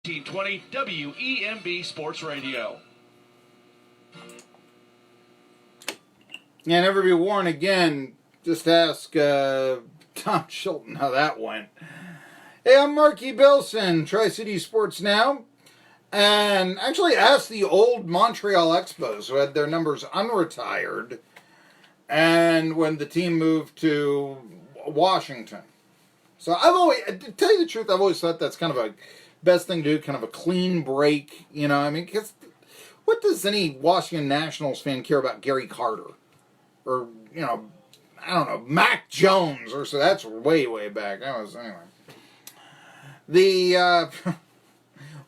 1920 WEMB Sports Radio. Yeah, never be worn again. Just ask Tom Chilton how that went. Hey, I'm Marky Billson, Tri-City Sports Now. And actually asked the old Montreal Expos, who had their numbers unretired, and when the team moved to Washington. So to tell you the truth, I've always thought that's kind of a best thing to do, kind of a clean break, you know. I mean, because what does any Washington Nationals fan care about Gary Carter? Or, you know, I don't know, Mac Jones, or so that's way, way back. That was, anyway.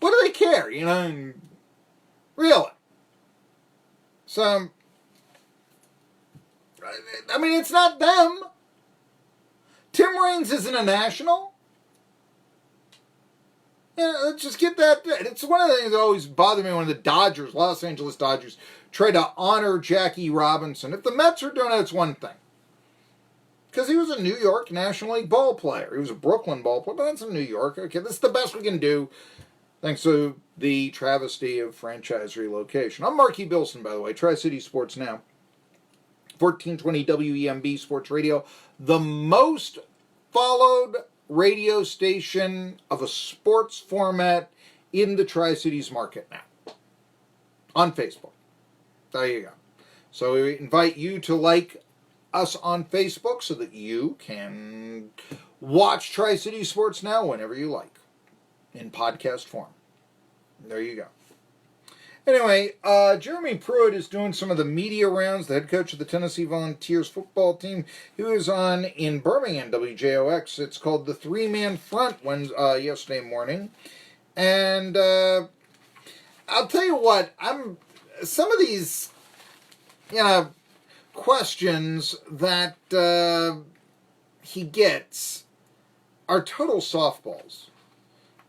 What do they care, you know? Really? So, I mean, it's not them. Tim Raines isn't a national. Yeah, let's just get that. It's one of the things that always bothered me when the Dodgers, Los Angeles Dodgers, tried to honor Jackie Robinson. If the Mets are doing it, it's one thing. Because he was a New York National League ball player. He was a Brooklyn ball player, but that's in New York. Okay, this is the best we can do, thanks to the travesty of franchise relocation. I'm Marky Billson, by the way, Tri-City Sports Now. 1420 WEMB Sports Radio. The most followed radio station of a sports format in the Tri-Cities market now. On Facebook. There you go. So we invite you to like us on Facebook so that you can watch Tri-City Sports Now whenever you like. In podcast form. There you go. Anyway, Jeremy Pruitt is doing some of the media rounds, the head coach of the Tennessee Volunteers football team. He was on in Birmingham, WJOX. It's called the Three-Man Front yesterday morning. And I'll tell you what, some of these, you know, questions that he gets are total softballs.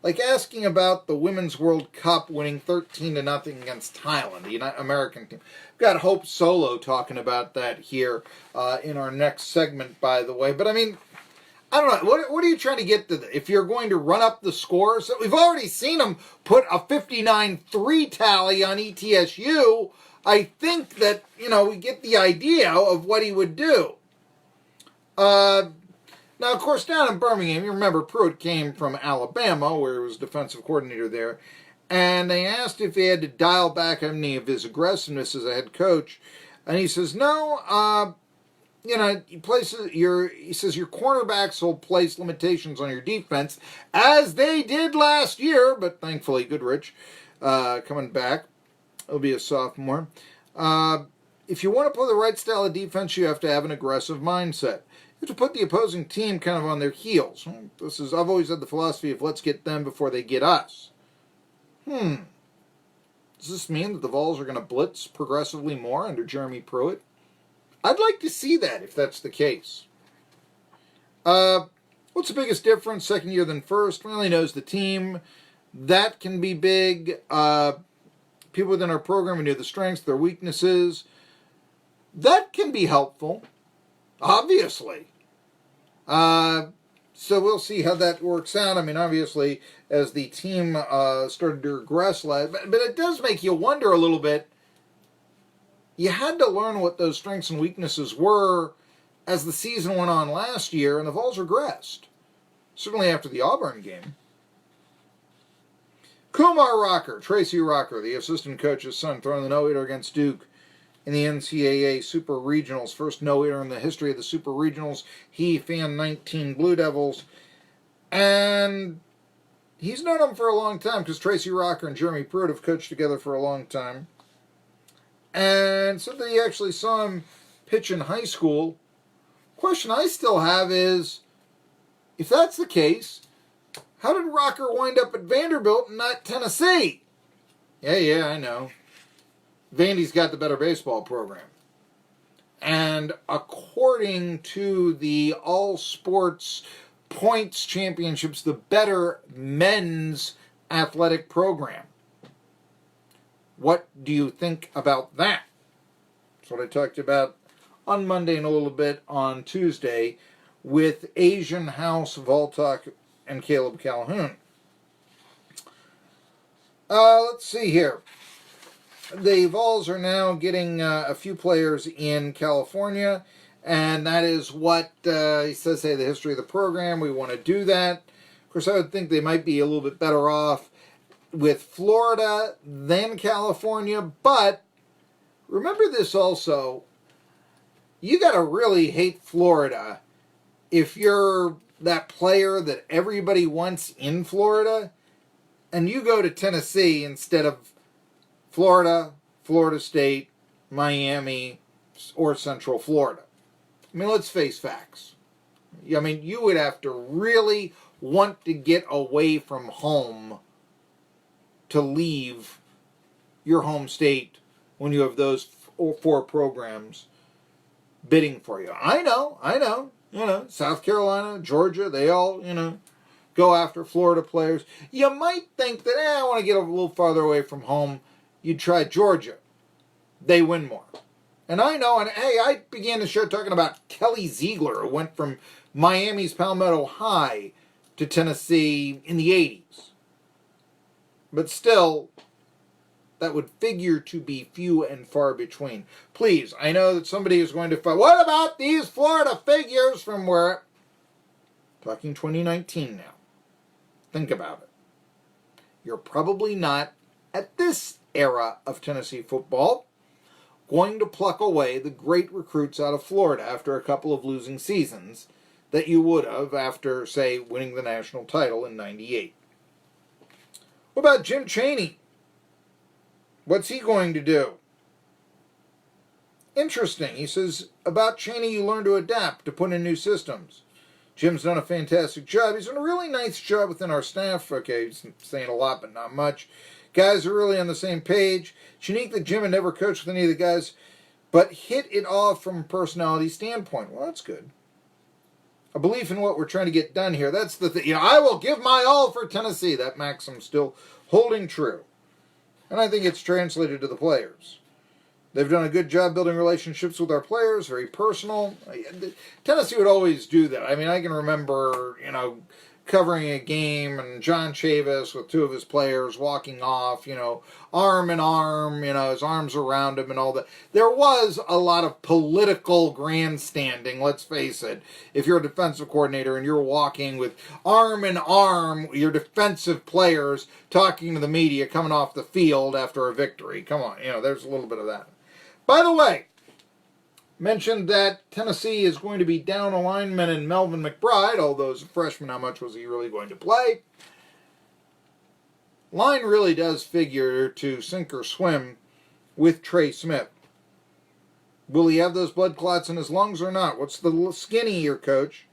Like asking about the Women's World Cup winning 13-0 against Thailand, the American team. We've got Hope Solo talking about that here in our next segment, by the way. But I mean, I don't know. What are you trying to get to? If you're going to run up the scores, we've already seen him put a 59-3 tally on ETSU. I think that, you know, we get the idea of what he would do. Now, of course, down in Birmingham, you remember Pruitt came from Alabama, where he was defensive coordinator there, and they asked if he had to dial back any of his aggressiveness as a head coach, and he says, no, you know, he says your cornerbacks will place limitations on your defense, as they did last year, but thankfully Goodrich coming back. He'll be a sophomore. If you want to play the right style of defense, you have to have an aggressive mindset. You have to put the opposing team kind of on their heels. I've always had the philosophy of let's get them before they get us. Does this mean that the Vols are going to blitz progressively more under Jeremy Pruitt? I'd like to see that if that's the case. What's the biggest difference, second year than first? Well, he knows the team. That can be big. People within our program who know the strengths, their weaknesses. That can be helpful. Obviously. So we'll see how that works out. I mean, obviously, as the team started to regress, but it does make you wonder a little bit. You had to learn what those strengths and weaknesses were as the season went on last year, and the Vols regressed. Certainly after the Auburn game. Kumar Rocker, Tracy Rocker, the assistant coach's son, throwing the no-hitter against Duke in the NCAA Super Regionals. First no-hitter in the history of the Super Regionals. He fanned 19 Blue Devils. And he's known him for a long time because Tracy Rocker and Jeremy Pruitt have coached together for a long time. And so they actually saw him pitch in high school. Question I still have is, if that's the case, how did Rocker wind up at Vanderbilt and not Tennessee? Yeah, I know. Vandy's got the better baseball program. And according to the All Sports Points Championships, the better men's athletic program. What do you think about that? That's what I talked about on Monday and a little bit on Tuesday with Asian House Voltok and Caleb Calhoun. Let's see here. The Vols are now getting a few players in California, and that is what he says, hey, the history of the program. We want to do that. Of course, I would think they might be a little bit better off with Florida than California, but remember this also. You got to really hate Florida if you're that player that everybody wants in Florida, and you go to Tennessee instead of Florida, Florida State, Miami, or Central Florida. I mean, let's face facts. I mean, you would have to really want to get away from home to leave your home state when you have those four programs bidding for you. I know. South Carolina, Georgia, they all, go after Florida players. You might think that, I want to get a little farther away from home. You'd try Georgia. They win more. And I know, and hey, I began the show talking about Kelly Ziegler, who went from Miami's Palmetto High to Tennessee in the 80s. But still, that would figure to be few and far between. Please, I know that somebody is going to fight. What about these Florida figures from where? Talking 2019 now. Think about it. You're probably not, at this era of Tennessee football, going to pluck away the great recruits out of Florida after a couple of losing seasons that you would have after, say, winning the national title in '98. What about Jim Chaney? What's he going to do? Interesting. He says, about Chaney, you learn to adapt, to put in new systems. Jim's done a fantastic job. He's done a really nice job within our staff. Okay, he's saying a lot, but not much. Guys are really on the same page. It's unique that Jim had never coached with any of the guys, but hit it off from a personality standpoint. Well, that's good. A belief in what we're trying to get done here. That's the thing. I will give my all for Tennessee. That maxim still holding true. And I think it's translated to the players. They've done a good job building relationships with our players, very personal. Tennessee would always do that. I mean, I can remember, covering a game and John Chavis with two of his players walking off, arm in arm, his arms around him and all that. There was a lot of political grandstanding, let's face it. If you're a defensive coordinator and you're walking with arm in arm, your defensive players talking to the media coming off the field after a victory. Come on, there's a little bit of that. By the way, mentioned that Tennessee is going to be down a lineman in Melvin McBride, although as a freshman, how much was he really going to play? Line really does figure to sink or swim with Trey Smith. Will he have those blood clots in his lungs or not? What's the skinny here, coach?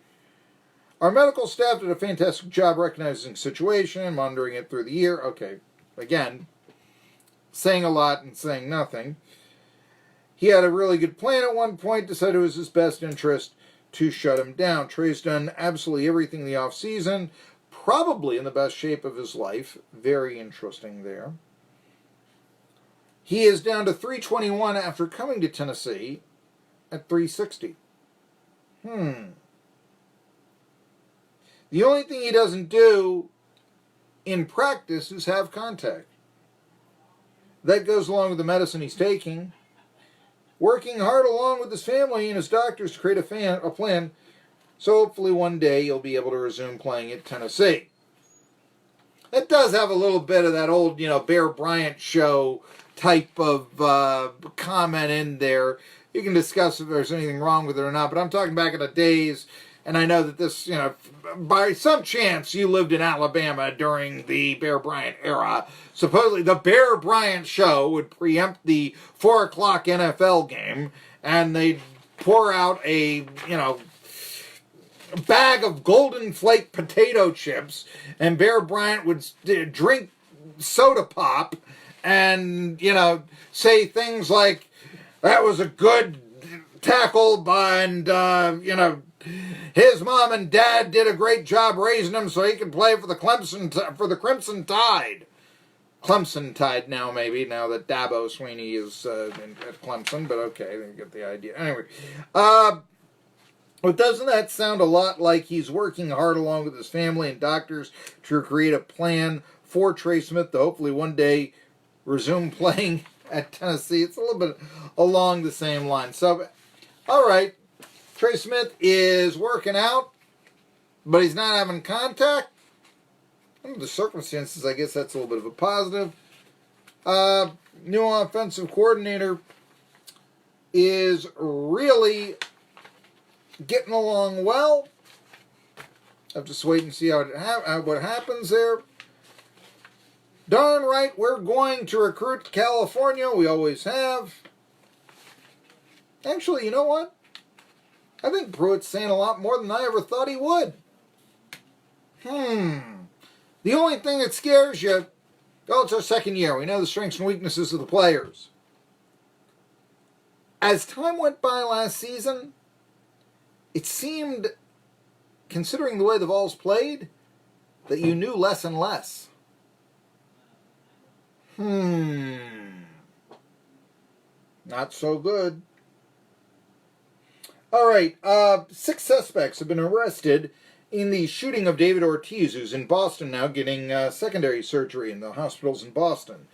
Our medical staff did a fantastic job recognizing the situation, monitoring it through the year. Okay, again, saying a lot and saying nothing. He had a really good plan at one point, decided it was his best interest to shut him down. Trey's done absolutely everything in the offseason, probably in the best shape of his life. Very interesting there. He is down to 321 after coming to Tennessee at 360. The only thing he doesn't do in practice is have contact. That goes along with the medicine he's taking. Working hard along with his family and his doctors to create a plan, so hopefully one day he'll be able to resume playing at Tennessee. It does have a little bit of that old, Bear Bryant show type of comment in there. You can discuss if there's anything wrong with it or not, but I'm talking back in the days, and I know that this, by some chance you lived in Alabama during the Bear Bryant era. Supposedly the Bear Bryant show would preempt the 4 o'clock NFL game, and they'd pour out a, bag of Golden Flake potato chips, and Bear Bryant would drink soda pop and, say things like, that was a good tackle by, and, his mom and dad did a great job raising him so he could play for the Crimson Tide. Clemson Tide now, maybe, now that Dabo Sweeney is at Clemson, but okay, you get the idea. Anyway, but doesn't that sound a lot like he's working hard along with his family and doctors to create a plan for Trey Smith to hopefully one day resume playing at Tennessee. It's a little bit along the same line. So, all right, Trey Smith is working out, but he's not having contact. Under the circumstances, I guess that's a little bit of a positive. New offensive coordinator is really getting along well. I'll just wait and see what happens there. Darn right, we're going to recruit California. We always have. Actually, you know what? I think Pruitt's saying a lot more than I ever thought he would. The only thing that scares you, it's our second year. We know the strengths and weaknesses of the players. As time went by last season, it seemed, considering the way the Vols played, that you knew less and less. Not so good. All right, 6 suspects have been arrested in the shooting of David Ortiz, who's in Boston now getting secondary surgery in the hospitals in Boston.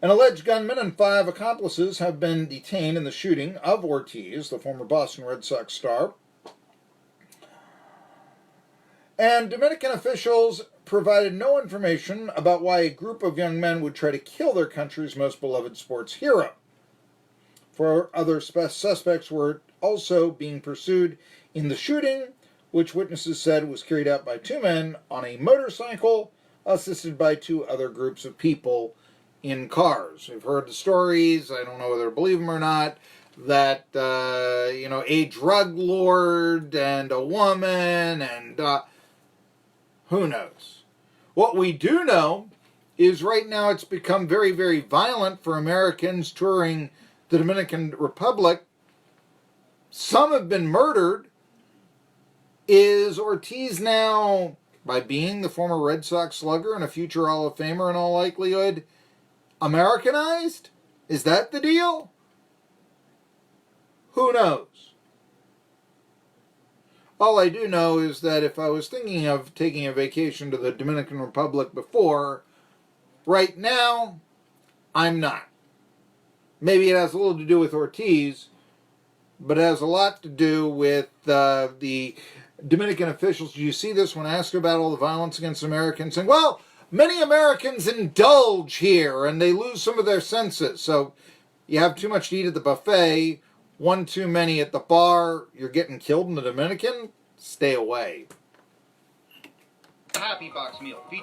An alleged gunman and 5 accomplices have been detained in the shooting of Ortiz, the former Boston Red Sox star. And Dominican officials provided no information about why a group of young men would try to kill their country's most beloved sports hero. 4 other suspects were also being pursued in the shooting, which witnesses said was carried out by 2 men on a motorcycle, assisted by 2 other groups of people in cars. We've heard the stories, I don't know whether to believe them or not, that, a drug lord and a woman and who knows. What we do know is right now it's become very, very violent for Americans touring the Dominican Republic. Some have been murdered. Is Ortiz now, by being the former Red Sox slugger and a future Hall of Famer in all likelihood, Americanized? Is that the deal? Who knows? All I do know is that if I was thinking of taking a vacation to the Dominican Republic before, right now, I'm not. Maybe it has a little to do with Ortiz, but it has a lot to do with the Dominican officials. You see this when asked about all the violence against Americans, saying, well, many Americans indulge here and they lose some of their senses. So you have too much to eat at the buffet, 1 too many at the bar, you're getting killed in the Dominican? Stay away. Happy Box Meal features